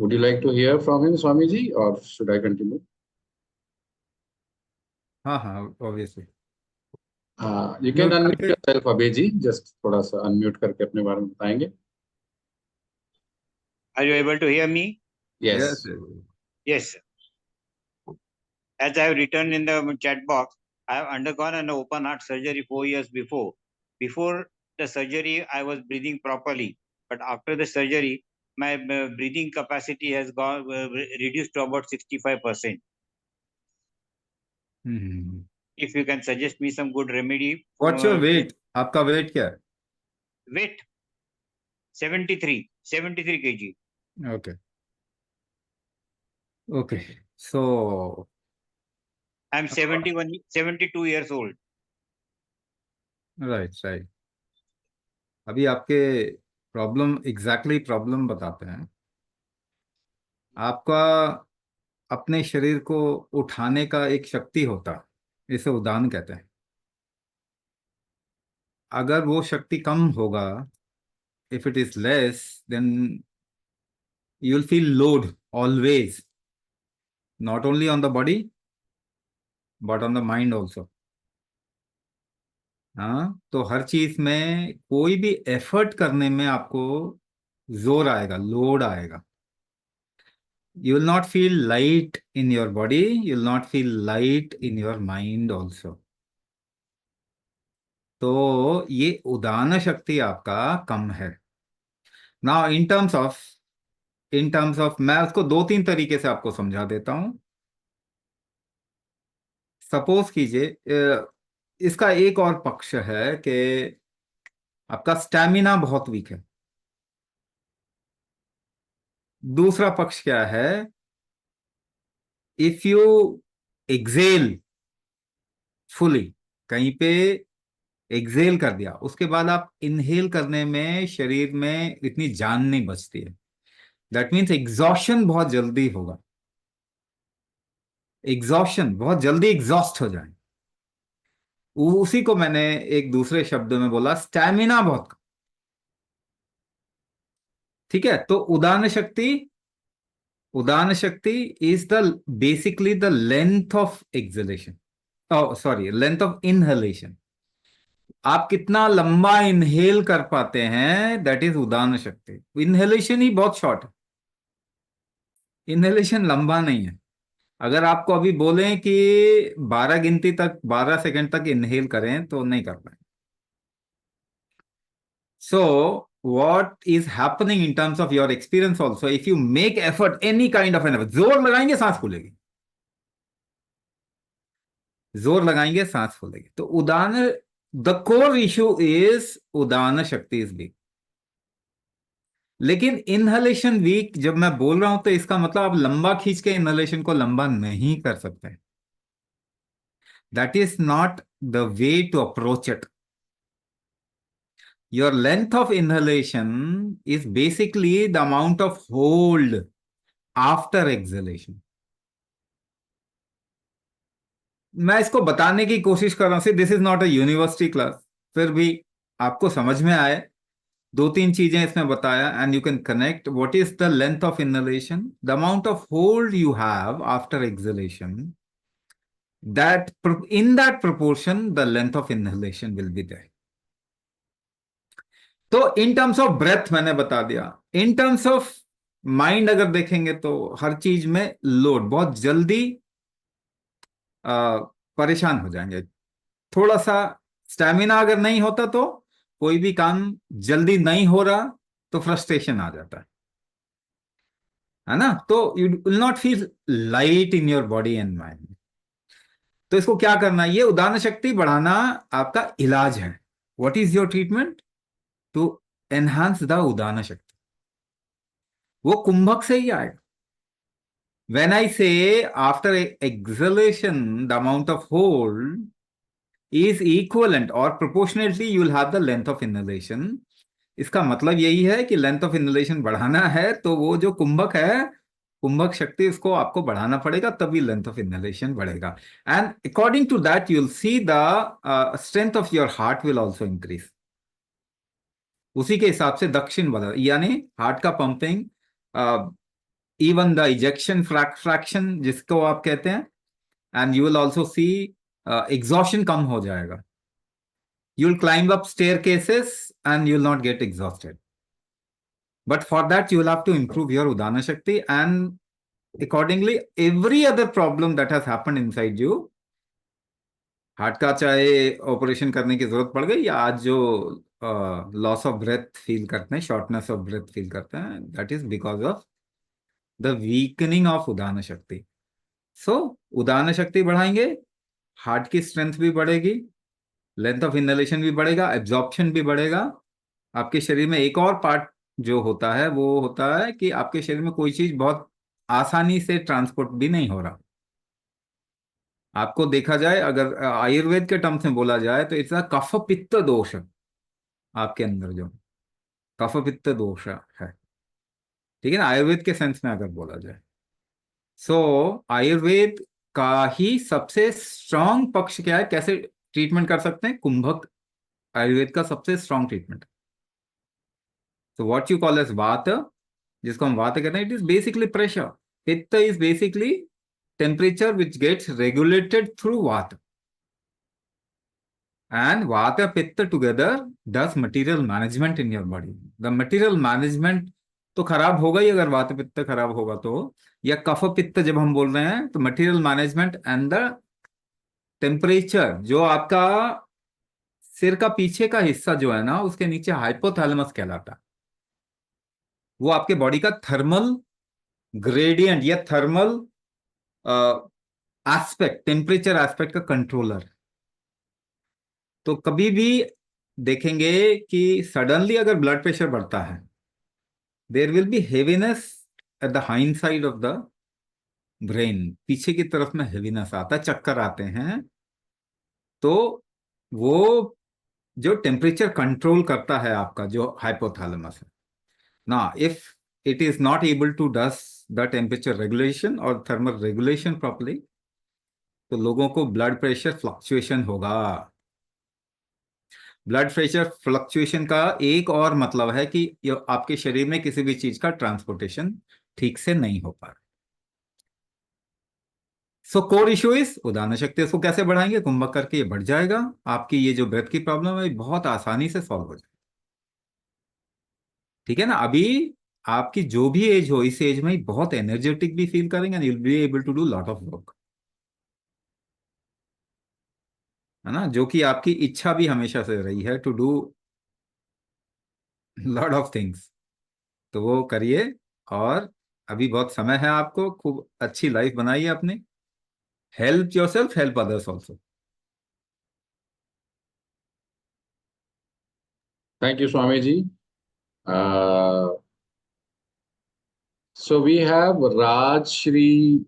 Would you like to hear from him, Swamiji, or should I continue? हाँ हाँ obviously. You can Mute unmute करके. yourself, अभय जी. Just थोड़ा सा unmute करके अपने बारे में बताएंगे. Are you able to hear me? Yes. Yes. As I have written in the chat box, I have undergone an open heart surgery 4 years before. Before the surgery, I was breathing properly, but after the surgery, my breathing capacity has gone reduced to about 65%. If you can suggest me some good remedy. What's your weight? आपका weight क्या है? Weight 73 kg. Okay. So I'm 72 years old. right. अभी आपके problem बताते हैं. आपका अपने शरीर को उठाने का एक शक्ति होता है, इसे उदान कहते हैं. अगर वो शक्ति कम होगा, if it is less, then you will feel load always, not only on the body but on the mind also. हाँ, तो हर चीज में कोई भी एफर्ट करने में आपको जोर आएगा, लोड आएगा. You will not feel light in your body, you will not feel light in your mind also. तो ये उदान शक्ति आपका कम है. नाउ इन टर्म्स ऑफ मैं उसको 2-3 तरीके से आपको समझा देता हूं. सपोज कीजिए, इसका एक और पक्ष है कि आपका स्टैमिना बहुत वीक है. दूसरा पक्ष क्या है? इफ यू एक्सेल फुली, कहीं पे एक्सेल कर दिया, उसके बाद आप इनहेल करने में शरीर में इतनी जान नहीं बचती है. दैट मीन्स एग्जॉशन बहुत जल्दी होगा. एग्जॉशन बहुत जल्दी एग्जॉस्ट हो जाए. उसी को मैंने एक दूसरे शब्द में बोला, स्टैमिना बहुत कम. ठीक है. तो उदान शक्ति is the basically the length of acceleration, length of inhalation. आप कितना लंबा इनहेल कर पाते हैं, दैट इज उदान शक्ति. इनहेलेशन ही बहुत शॉर्ट है, इनहेलेशन लंबा नहीं है. अगर आपको अभी बोलें कि 12 सेकंड तक इनहेल करें तो नहीं कर पाए. So what is happening in terms of your experience also, if you make effort, any kind of an effort, जोर लगाएंगे सांस फूलेगी, जोर लगाएंगे सांस फूलेगी. तो उदान, द कोर इशू इज उदान शक्ति इज वीक. लेकिन इनहेलेशन वीक जब मैं बोल रहा हूं तो इसका मतलब आप लंबा खींच के इनहेलेशन को लंबा नहीं कर सकते. That is not the way to approach it. Your length of inhalation is basically the amount of hold after exhalation. मैं इसको बताने की कोशिश कर रहा हूं. This is not a university class. फिर भी आपको समझ में आए, 2-3 चीजें इसमें बताया, and you can connect. What is the length of inhalation? The amount of hold you have after exhalation, that in that proportion the length of inhalation will be there. तो इन टर्म्स ऑफ ब्रेथ मैंने बता दिया. In terms of mind अगर देखेंगे तो हर चीज में load, बहुत जल्दी परेशान हो जाएंगे. थोड़ा सा स्टैमिना अगर नहीं होता तो कोई भी काम जल्दी नहीं हो रहा तो फ्रस्ट्रेशन आ जाता है ना. तो you will not feel light in your body and mind. तो इसको क्या करना? ये उदान शक्ति बढ़ाना आपका इलाज है. What is your treatment to enhance the udan shakti? वो कुंभक से ही आएगा. When I say after exhalation the amount of hold is equivalent or proportionately you will have the length of inhalation, इसका मतलब यही है कि लेंथ ऑफ इनहेलेशन बढ़ाना है तो वो जो कुंभक है, कुंभक शक्ति, उसको आपको बढ़ाना पड़ेगा, तभी लेंथ ऑफ इनहेलेशन बढ़ेगा. And according to that you will see the strength of your heart will also increase. उसी के हिसाब से दक्षिण बढ़ा, यानी हार्ट का pumping even the ejection fraction जिसको आप कहते हैं, and you will also see exhaustion कम हो जाएगा. You'll climb up staircases and you'll not get exhausted. But for that you will have to improve your Udana Shakti, and accordingly every other problem that has happened inside you, heart का चाहे operation करने की जरूरत पड़ गई, या आज जो लॉस ऑफ ब्रेथ फील करते हैं, शॉर्टनेस ऑफ ब्रेथ फील करते हैं, that is because of the weakening of उदान शक्ति. सो उदान शक्ति बढ़ाएंगे, हार्ट की स्ट्रेंथ भी बढ़ेगी, लेंथ ऑफ इनहेलेशन भी बढ़ेगा, एब्जॉर्प्शन भी बढ़ेगा. आपके शरीर में एक और पार्ट जो होता है वो होता है कि आपके शरीर में कोई चीज बहुत आसानी से ट्रांसपोर्ट भी नहीं हो रहा. आपको देखा जाए, अगर आयुर्वेद के टर्म्स में बोला जाए तो इट्स अ कफ पित्त दोष. आपके अंदर जो कफ पित्त दोष है, ठीक है ना, आयुर्वेद के सेंस में अगर बोला जाए. सो आयुर्वेद का ही सबसे स्ट्रांग पक्ष क्या है, कैसे ट्रीटमेंट कर सकते हैं? कुंभक आयुर्वेद का सबसे strong treatment. So what you call as vata, जिसको हम वात कहते हैं, it is basically pressure. Pitta is basically temperature which gets regulated through vata, and vata pitta together does material management in your body. The material management तो खराब होगा ही अगर वात पित्त खराब होगा तो, या कफ पित्त जब हम बोल रहे हैं तो material management and the temperature, जो आपका सिर का पीछे का हिस्सा जो है ना, उसके नीचे हाइपोथैलेमस कहलाता है, वो आपके बॉडी का थर्मल ग्रेडियंट या थर्मल एस्पेक्ट, टेम्परेचर एस्पेक्ट का कंट्रोलर. तो कभी भी देखेंगे कि सडनली अगर ब्लड प्रेशर बढ़ता है, there will be heaviness at the hind side of the brain. पीछे की तरफ में हेवीनेस आता है, चक्कर आते हैं. तो वो जो टेम्परेचर कंट्रोल करता है आपका जो हाइपोथैलेमस है ना, if it is not able to does the temperature regulation or thermal regulation properly, तो लोगों को ब्लड प्रेशर फ्लक्चुएशन होगा. ब्लड प्रेशर फ्लक्चुएशन का एक और मतलब है कि आपके शरीर में किसी भी चीज का ट्रांसपोर्टेशन ठीक से नहीं हो पा रहा. सो कोर इशू इज उदान शक्ति. इसको कैसे बढ़ाएंगे? कुंभक करके ये बढ़ जाएगा. आपकी ये जो ब्रेथ की प्रॉब्लम है बहुत आसानी से सॉल्व हो जाएगी. ठीक है ना. अभी आपकी जो भी एज हो, इस एज में बहुत एनर्जेटिक भी फील करेंगे and you will be able to do lot of work, है ना, जो कि आपकी इच्छा भी हमेशा से रही है, to do lot of things. तो वो करिए, और अभी बहुत समय है आपको. खूब अच्छी लाइफ बनाइए अपनी. Help yourself, help others also. Thank you, Swamiji. So we have Raj Shri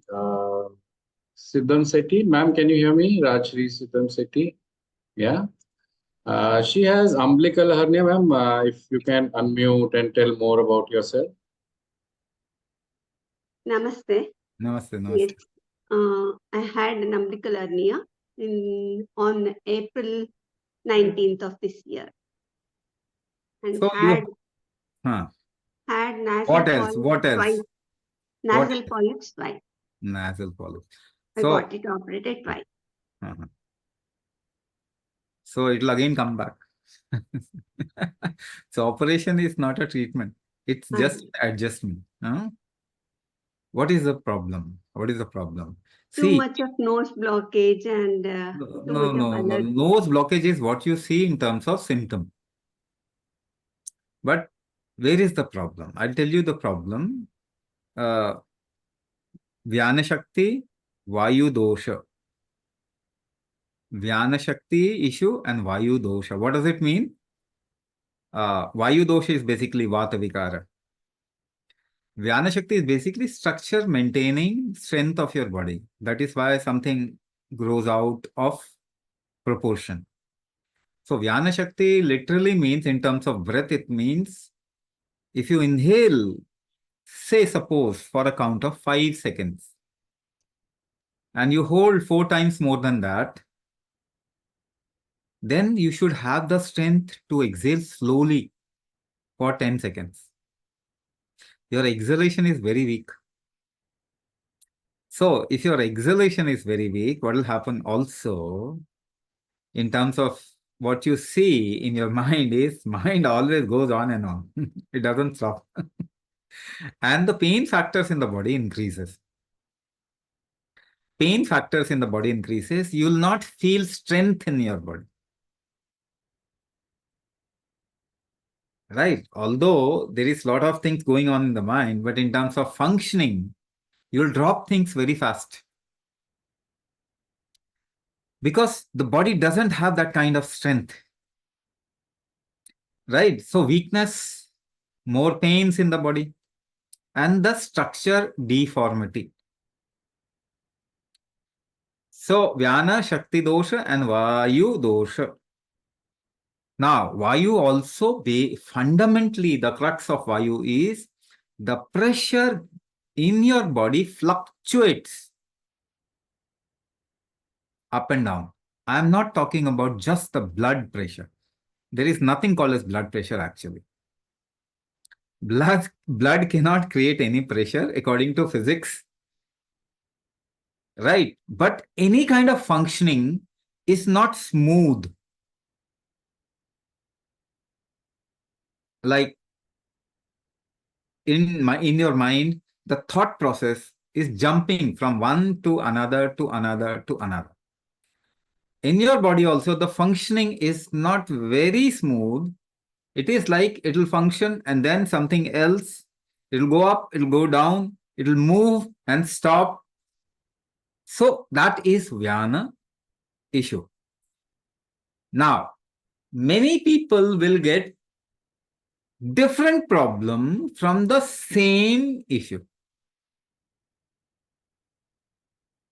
Siddham Sethi. Ma'am, can you hear me? Raj Shri Siddham Sethi. Yeah. She has umbilical hernia, ma'am. If you can unmute and tell more about yourself. Namaste. Namaste, namaste. Yes. I had an umbilical hernia on April 19th of this year. And So had nasal what else? polyps What else? twice. Nasal polyps twice. Nasal polyps. I So got it operated twice. So it will again come back. So operation is not a treatment. It's just adjustment. Huh? What is the problem? What is the problem? Too much of nose blockage and no. Nose blockage is what you see in terms of symptom. But where is the problem? I'll tell you the problem. Vyana Shakti, Vayu Dosha. Vyana Shakti issue and Vayu Dosha. What does it mean? Vayu Dosha is basically Vata Vikara. Vyana Shakti is basically structure maintaining strength of your body. That is why something grows out of proportion. So Vyana Shakti literally means, in terms of breath, it means if you inhale, say suppose for a count of 5 seconds, and you hold 4 times more than that, then you should have the strength to exhale slowly for 10 seconds. Your exhalation is very weak. So if your exhalation is very weak, what will happen also in terms of what you see in your mind is mind always goes on and on. It doesn't stop. And the pain factors in the body increases. Pain factors in the body increases. You will not feel strength in your body. Right? Although there is a lot of things going on in the mind, but in terms of functioning, you will drop things very fast. Because the body doesn't have that kind of strength. Right? So weakness, more pains in the body, and the structure deformity. So Vyana, Shakti dosha and Vayu dosha. Now, Vayu also, fundamentally, the crux of Vayu is the pressure in your body fluctuates up and down. I am not talking about just the blood pressure. There is nothing called as blood pressure actually. Blood cannot create any pressure according to physics. Right? But any kind of functioning is not smooth. Like in your mind, the thought process is jumping from one to another to another to another. In your body also, the functioning is not very smooth. It is like it will function and then something else. It will go up, it will go down, it will move and stop. So that is Vyana issue. Now, many people will get different problem from the same issue.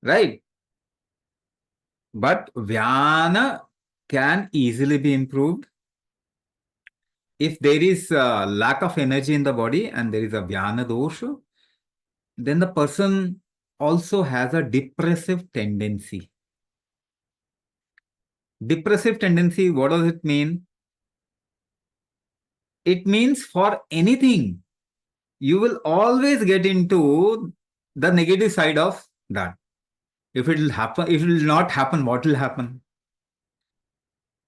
Right? But Vyana can easily be improved. If there is a lack of energy in the body and there is a Vyana dosha, then the person also has a depressive tendency. Depressive tendency, what does it mean? It means for anything, you will always get into the negative side of that. If it will happen, if it will not happen, what will happen?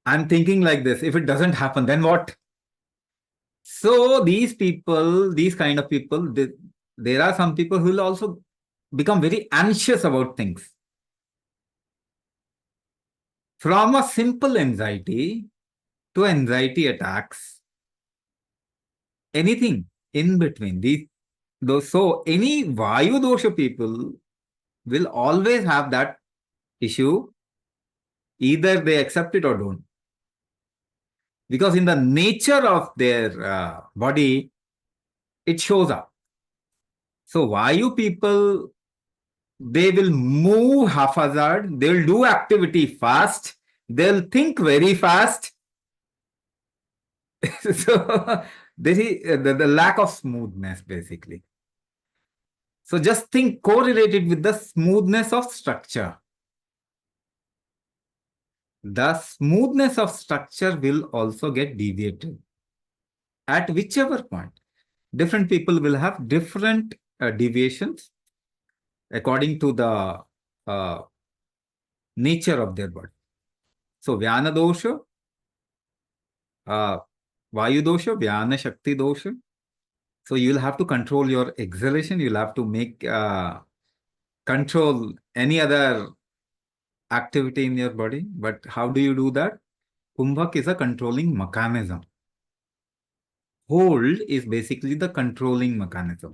I'm thinking like this. If it doesn't happen, then what? So these people, these kind of people, there are some people who will also become very anxious about things. From a simple anxiety to anxiety attacks, anything in between. So any Vayu dosha people will always have that issue. Either they accept it or don't. Because in the nature of their body, it shows up. So Vayu people, they will move haphazard, they will do activity fast, they'll think very fast. So there is the lack of smoothness basically. So just think correlated with the smoothness of structure. The smoothness of structure will also get deviated at whichever point. Different people will have different deviations according to the nature of their body. So Vyana dosha, Vayu dosha, Vyana Shakti dosha. So you'll have to control your exhalation. You'll have to make control any other activity in your body. But how do you do that? Kumbhak is a controlling mechanism. Hold is basically the controlling mechanism.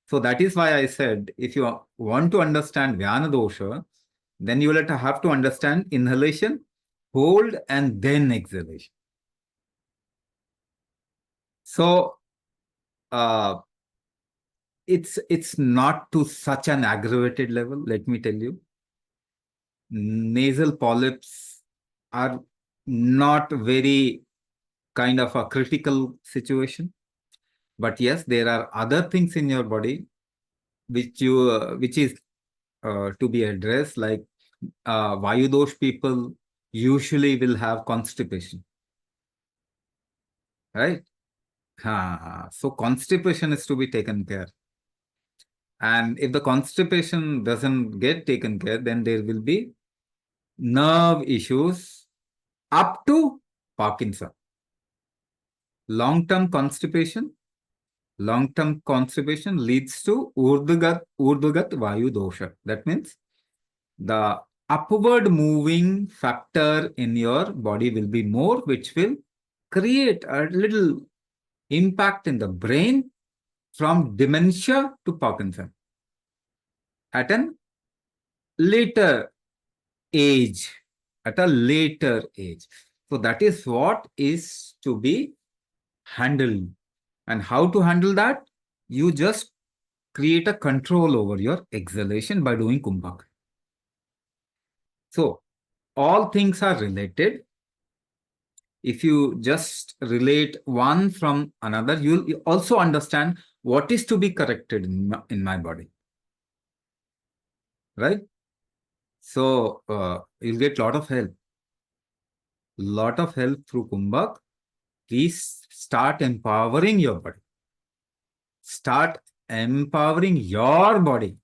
So that is why I said, if you want to understand Vyana dosha, then you will have to understand inhalation, hold, and then exhalation. So it's not to such an aggravated level, let me tell you. Nasal polyps are not very kind of a critical situation. But yes, there are other things in your body which is to be addressed, like Vayu dosh people usually will have constipation. Right? So constipation is to be taken care. And if the constipation doesn't get taken care, then there will be nerve issues up to Parkinson. Long-term constipation leads to Urdhvagat Vayu Dosha. That means the upward moving factor in your body will be more, which will create a little impact in the brain from dementia to Parkinson at an later age, at a later age. So that is what is to be handled. And how to handle that? You just create a control over your exhalation by doing Kumbhak. So all things are related. If you just relate one from another, you'll also understand what is to be corrected in my body. Right? So you'll get a lot of help. Lot of help through Kumbhak. Please start empowering your body. Start empowering your body.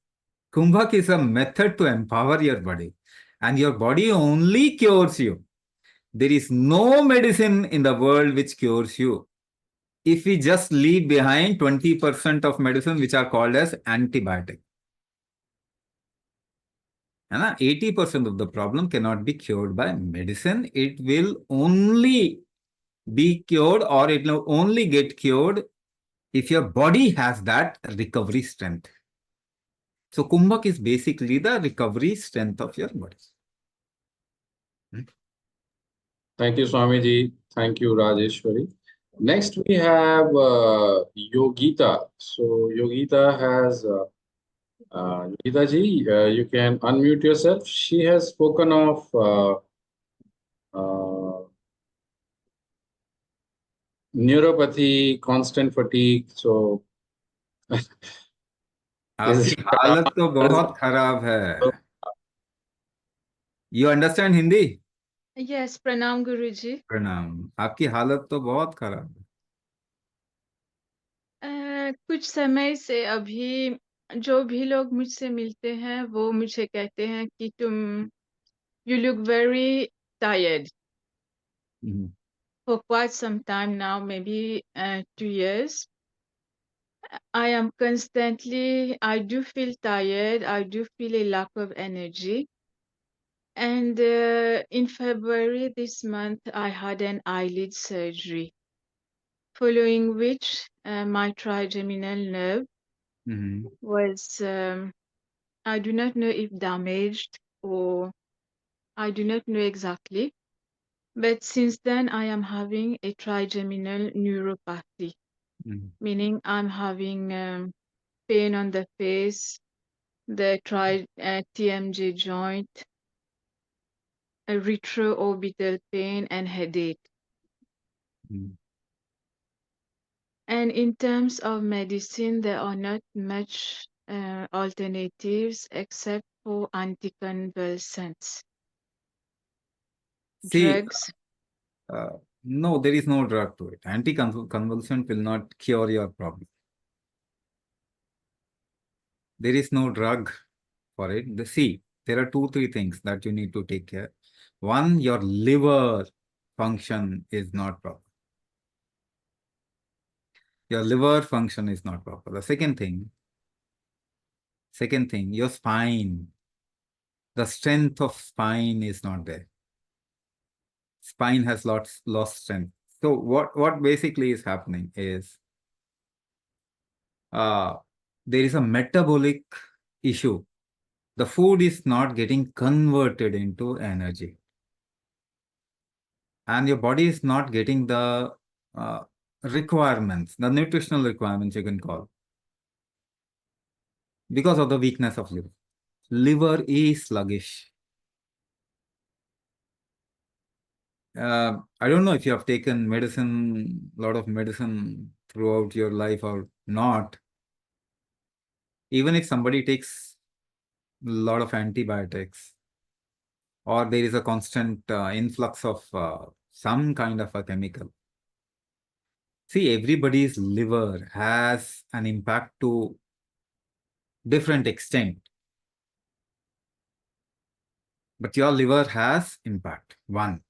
Kumbhak is a method to empower your body. And your body only cures you. There is no medicine in the world which cures you. If we just leave behind 20% of medicine which are called as antibiotic. And 80% of the problem cannot be cured by medicine. It will only be cured, or it will only get cured if your body has that recovery strength. So Kumbhak is basically the recovery strength of your body. Thank you, Swamiji. Thank you, Rajeshwari. Next, we have Yogita. So Yogita has Yogita ji, you can unmute yourself. She has spoken of neuropathy, constant fatigue. So आपकी हालत तो बहुत खराब है. You understand Hindi? Yes, Pranam Guruji. प्रणाम. आपकी हालत तो बहुत खराब है. कुछ समय से अभी जो भी लोग मुझसे मिलते हैं वो मुझे कहते हैं कि तुम you look very tired. For quite some time now, maybe 2 years. I do feel tired. I do feel a lack of energy. And in February this month, I had an eyelid surgery, following which my trigeminal nerve was, I do not know if damaged or I do not know exactly. But since then, I am having a trigeminal neuropathy, meaning I'm having pain on the face, the TMJ joint, a retroorbital pain, and headache. And in terms of medicine, there are not much alternatives except for anticonvulsants. Drugs. No, there is no drug to it. Anticonvulsant will not cure your problem. There is no drug for it. See, there are 2-3 things that you need to take care. One, your liver function is not proper. Your liver function is not proper. The second thing, your spine. The strength of spine is not there. Spine has lost strength. So what basically is happening is there is a metabolic issue. The food is not getting converted into energy. And your body is not getting the requirements, the nutritional requirements you can call, because of the weakness of liver. Liver is sluggish. I don't know if you have taken medicine, a lot of medicine throughout your life or not. Even if somebody takes a lot of antibiotics, or there is a constant influx of some kind of a chemical. See, everybody's liver has an impact to different extent. But your liver has impact. One.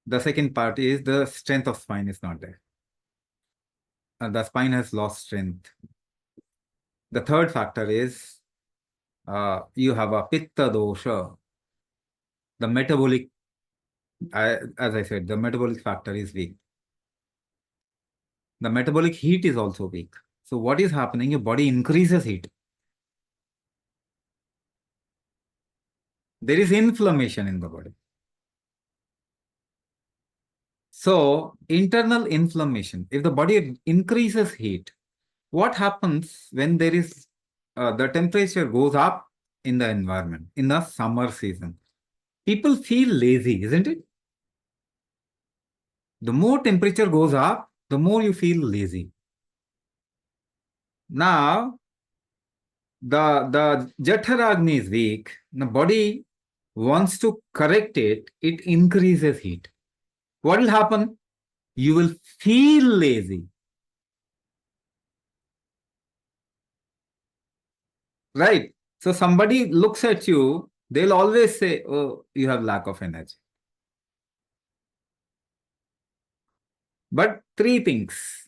The second part is the strength of spine is not there. The spine has lost strength. The third factor is you have a pitta dosha. The metabolic, as I said, the metabolic factor is weak. The metabolic heat is also weak. So what is happening? Your body increases heat. There is inflammation in the body. So internal inflammation, if the body increases heat, what happens when there is the temperature goes up in the environment in the summer season? People feel lazy, isn't it? The more temperature goes up, the more you feel lazy. Now, the Jatharagni is weak. The body wants to correct it. It increases heat. What will happen? You will feel lazy. Right? So somebody looks at you, they'll always say, oh, you have lack of energy. But three things.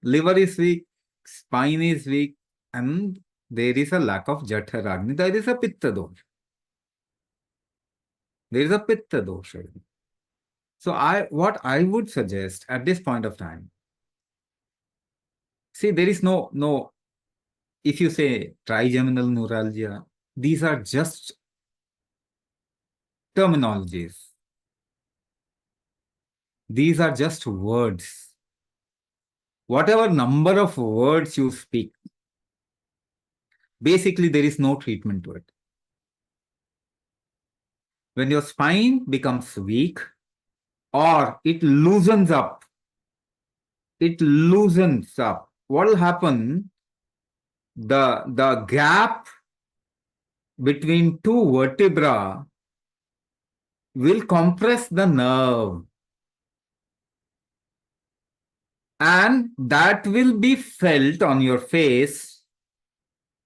Liver is weak, spine is weak, and there is a lack of Jatharagni. There is a Pitta dosha. There is a Pitta dosha. So what I would suggest at this point of time, see, there is no, if you say trigeminal neuralgia, these are just terminologies. These are just words. Whatever number of words you speak, basically there is no treatment to it. When your spine becomes weak or it loosens up, what will happen? The gap between two vertebrae will compress the nerve, and that will be felt on your face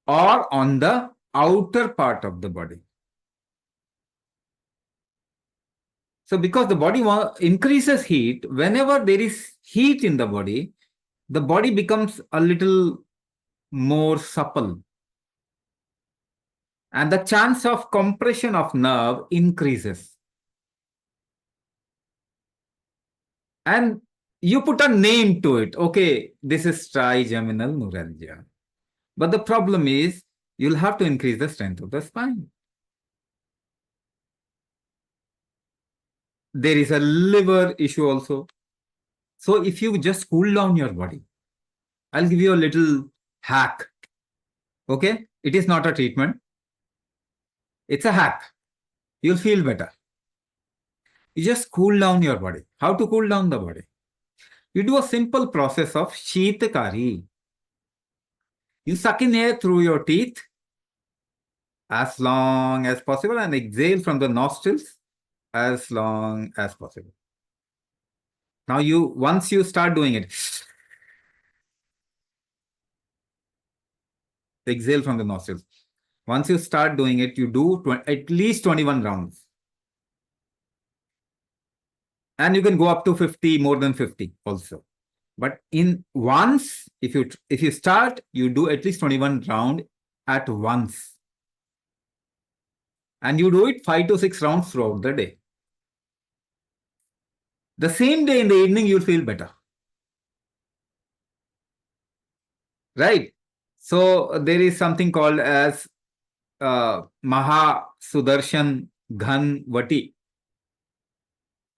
or on the outer part of the body. So because the body increases heat, whenever there is heat in the body becomes a little more supple. And the chance of compression of nerve increases. And you put a name to it. Okay, this is trigeminal neuralgia. But the problem is, you'll have to increase the strength of the spine. There is a liver issue also. So if you just cool down your body, I'll give you a little hack. Okay? It is not a treatment. It's a hack. You'll feel better. You just cool down your body. How to cool down the body? You do a simple process of Sheetakari. You suck in air through your teeth as long as possible and exhale from the nostrils as long as possible. Now once you start doing it, exhale from the nostrils. Once you start doing it, you do at least 21 rounds. And you can go up to 50, more than 50 also. But if you start, you do at least 21 round at once. And you do it 5 to 6 rounds throughout the day. The same day in the evening, you'll feel better. Right? So there is something called as Maha Sudarshan Ghan Vati.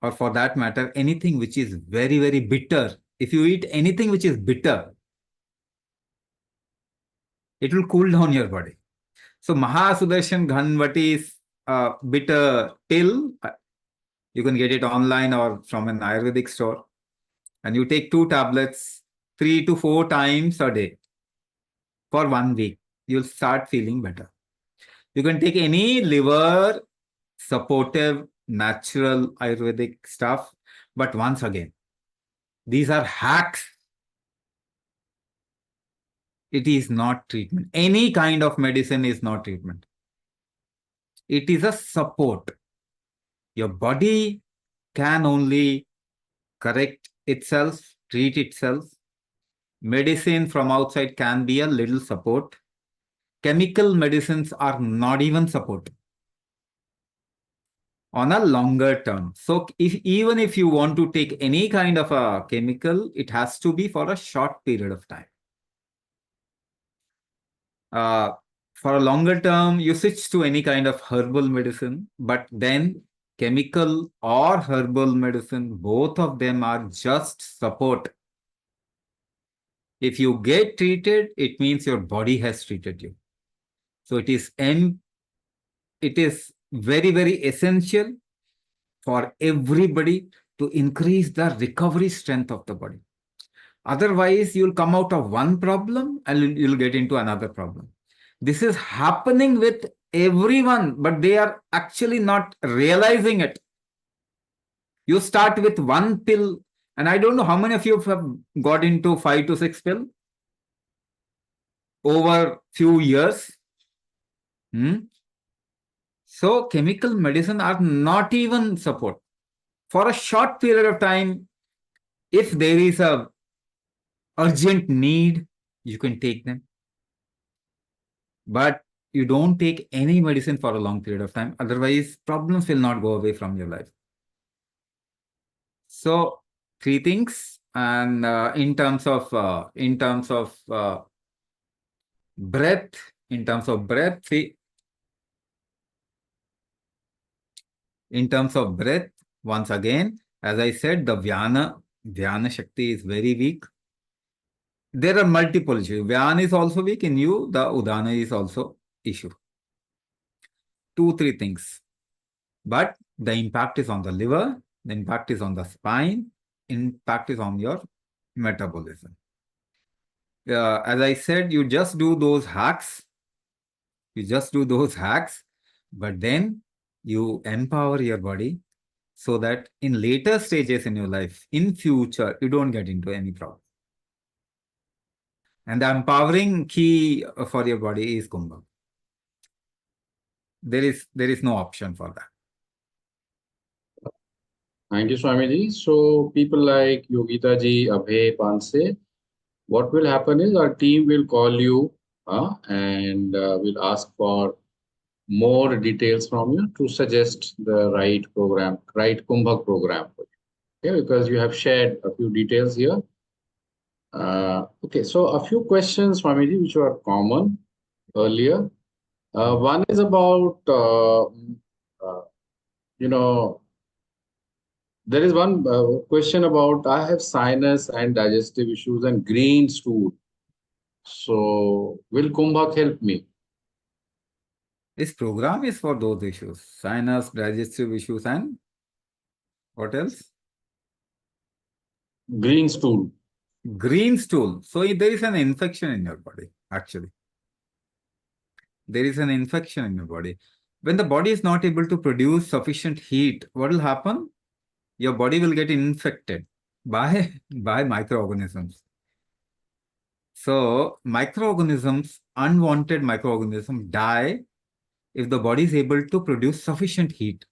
Or for that matter, anything which is very, very bitter. If you eat anything which is bitter, it will cool down your body. So Maha Sudarshan Ghan Vati is bitter pill. You can get it online or from an Ayurvedic store. And you take 2 tablets 3 to 4 times a day for 1 week. You'll start feeling better. You can take any liver supportive, natural Ayurvedic stuff. But once again, these are hacks. It is not treatment. Any kind of medicine is not treatment. It is a support. Your body can only correct itself, treat itself. Medicine from outside can be a little support. Chemical medicines are not even support on a longer term. So even if you want to take any kind of a chemical, it has to be for a short period of time. For a longer term, you switch to any kind of herbal medicine, but then chemical or herbal medicine, both of them are just support. If you get treated, it means your body has treated you. So it is very, very essential for everybody to increase the recovery strength of the body. Otherwise, you'll come out of one problem and you'll get into another problem. This is happening with everyone, but they are actually not realizing it. You start with one pill, and I don't know how many of you have got into 5 to 6 pill over few years. So chemical medicine are not even support. For a short period of time, if there is a urgent need, you can take them. But you don't take any medicine for a long period of time. Otherwise, problems will not go away from your life. So 3 things. And in terms of breath, see, in terms of breath, once again, as I said, the Dhyana Shakti is very weak. There are multiple issues. Vyana is also weak in you. The Udana is also issue. 2, 3 things. But the impact is on the liver. The impact is on the spine. Impact is on your metabolism. As I said, you just do those hacks. But then you empower your body so that in later stages in your life, in future, you don't get into any problem. And the empowering key for your body is Kumbhak. There is no option for that. Thank you, Swamiji. So people like Yogita ji, Abhay, Panse, what will happen is our team will call you and will ask for more details from you to suggest the right program, right Kumbhak program for you. Okay, because you have shared a few details here. Okay, so a few questions, Swamiji, which were common earlier. One is about, there is one question about I have sinus and digestive issues and green stool. So will Kumbhak help me? This program is for those issues: sinus, digestive issues, and what else? Green stool. Green stool. So there is an infection in your body, actually. There is an infection in your body. When the body is not able to produce sufficient heat, what will happen? Your body will get infected by microorganisms. So microorganisms, unwanted microorganisms, die if the body is able to produce sufficient heat.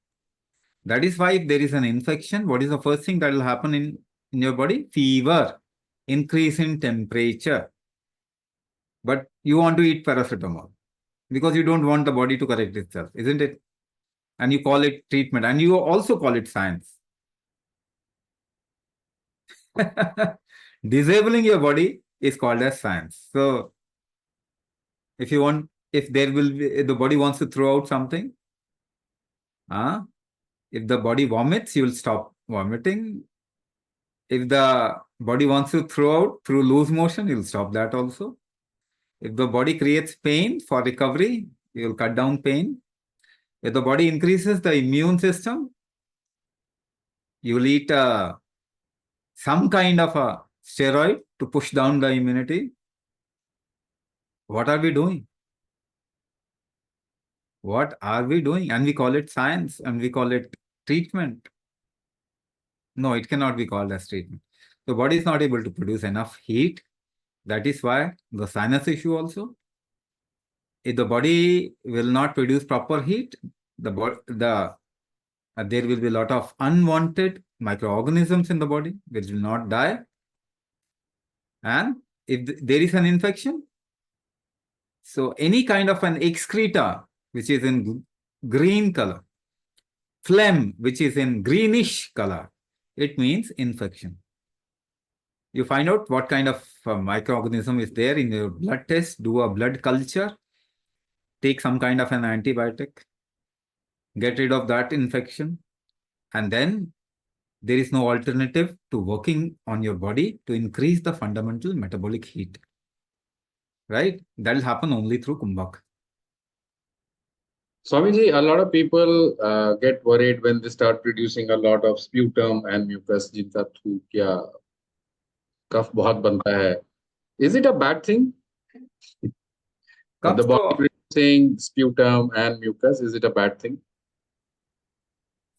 That is why if there is an infection, what is the first thing that will happen in your body? Fever, increase in temperature. But you want to eat paracetamol because you don't want the body to correct itself, isn't it? And you call it treatment, and you also call it science. Disabling your body is called as science. So if the body wants to throw out something, if the body vomits, you will stop vomiting. If the body wants to throw out through loose motion, you'll stop that also. If the body creates pain for recovery, you'll cut down pain. If the body increases the immune system, you'll eat some kind of a steroid to push down the immunity. What are we doing? What are we doing? And we call it science and we call it treatment. No, it cannot be called as treatment. The body is not able to produce enough heat. That is why the sinus issue also. If the body will not produce proper heat, there will be a lot of unwanted microorganisms in the body which will not die. And if there is an infection, so any kind of an excreta which is in green color, phlegm which is in greenish color, it means infection. You find out what kind of microorganism is there in your blood test, do a blood culture, take some kind of an antibiotic, get rid of that infection, and then there is no alternative to working on your body to increase the fundamental metabolic heat. Right? That will happen only through Kumbhak. Swamiji, a lot of people get worried when they start producing a lot of sputum and mucus, जिनका थूक या कफ बहुत बनता है. Is it a bad thing? The body producing sputum and mucus, is it a bad thing?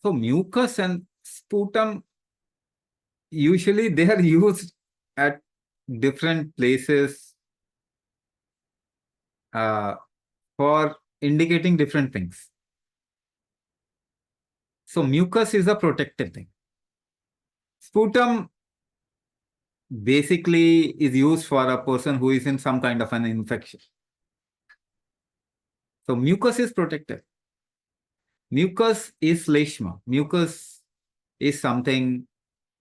So mucus and sputum, usually they are used at different places for indicating different things. So mucus is a protective thing. Sputum basically is used for a person who is in some kind of an infection. So mucus is protective. Mucus is shleshma. Mucus is something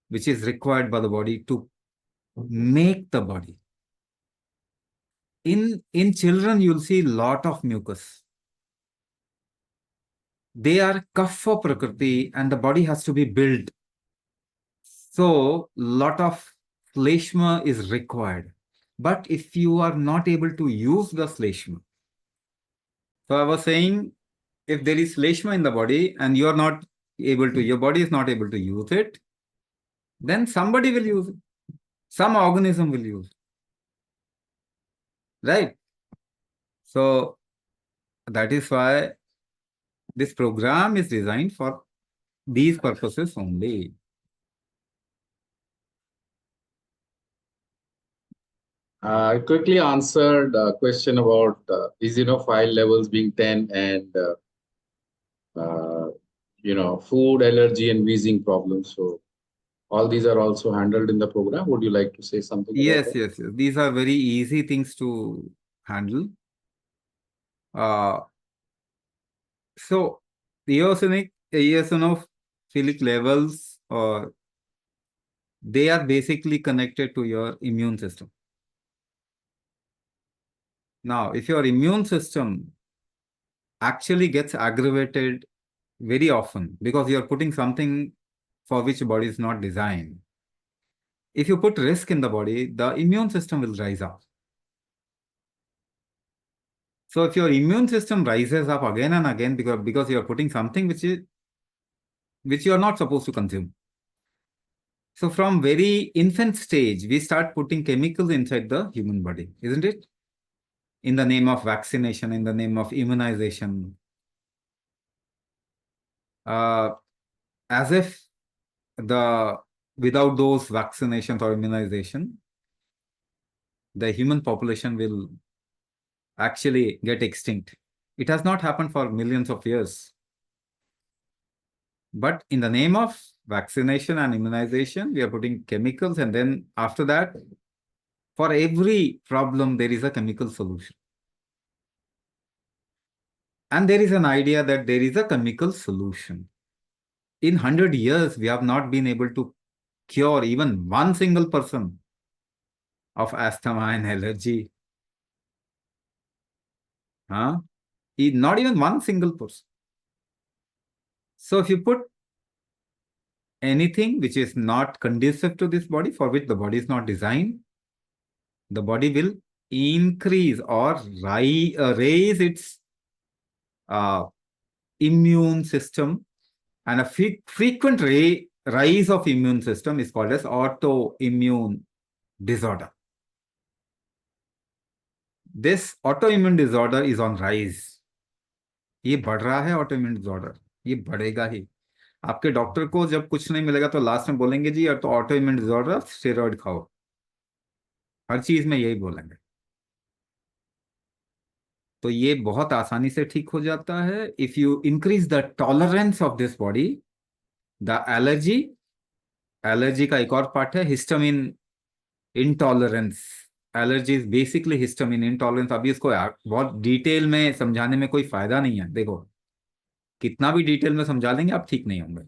which is required by the body to make the body. In children, you'll see a lot of mucus. They are kapha prakriti and the body has to be built. So, lot of shleshma is required. But if you are not able to use the shleshma, so I was saying, if there is shleshma in the body and you are not able to, your body is not able to use it, then somebody will use it. Some organism will use it. Right? So, that is why this program is designed for these purposes only. I quickly answered a question about eosinophil levels being 10 and food allergy and wheezing problems. So all these are also handled in the program. Would you like to say something about that? Yes. These are very easy things to handle. So the eosinophilic levels, they are basically connected to your immune system. Now, if your immune system actually gets aggravated very often because you're putting something for which the body is not designed, if you put risk in the body, the immune system will rise up. So if your immune system rises up again and again because you are putting something which you are not supposed to consume. So from very infant stage, we start putting chemicals inside the human body, isn't it? In the name of vaccination, in the name of immunization. As if without those vaccinations or immunization, the human population will actually get extinct. It has not happened for millions of years. But in the name of vaccination and immunization, we are putting chemicals, and then after that, for every problem, there is a chemical solution. And there is an idea that there is a chemical solution. In 100 years, we have not been able to cure even one single person of asthma and allergy. Not even one single person. So if you put anything which is not conducive to this body, for which the body is not designed, the body will increase or raise its immune system, and a frequent rise of immune system is called as autoimmune disorder. This autoimmune disorder is on rise. ये बढ़ रहा है autoimmune disorder, ये बढ़ेगा ही. आपके doctor को जब कुछ नहीं मिलेगा तो लास्ट में बोलेंगे जी यार तो autoimmune disorder स्टेरॉइड खाओ. हर चीज में यही बोलेंगे। तो ये बहुत आसानी से ठीक हो जाता है if you increase the tolerance of this body. The allergy, allergy का एक और पार्ट है histamine intolerance. Allergy is basically histamine intolerance. अभी इसको बहुत डिटेल में समझाने में कोई फायदा नहीं है। देखो, कितना भी डिटेल में समझा देंगे आप ठीक नहीं होंगे,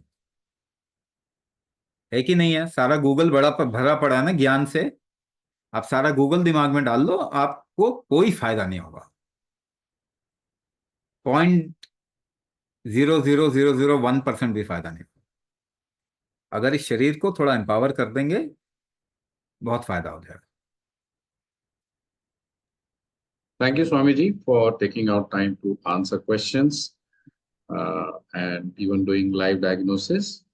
है कि नहीं है? सारा गूगल बड़ा भरा पड़ा है ना ज्ञान से। आप सारा गूगल दिमाग में डाल लो, आपको कोई फायदा नहीं होगा। 0.00001% भी फायदा नहीं होगा। अगर इस शरीर को थोड़ा एम्पावर कर देंगे, बहुत फायदा हो जाएगा। Thank you, Swamiji, for taking out time to answer questions and even doing live diagnosis.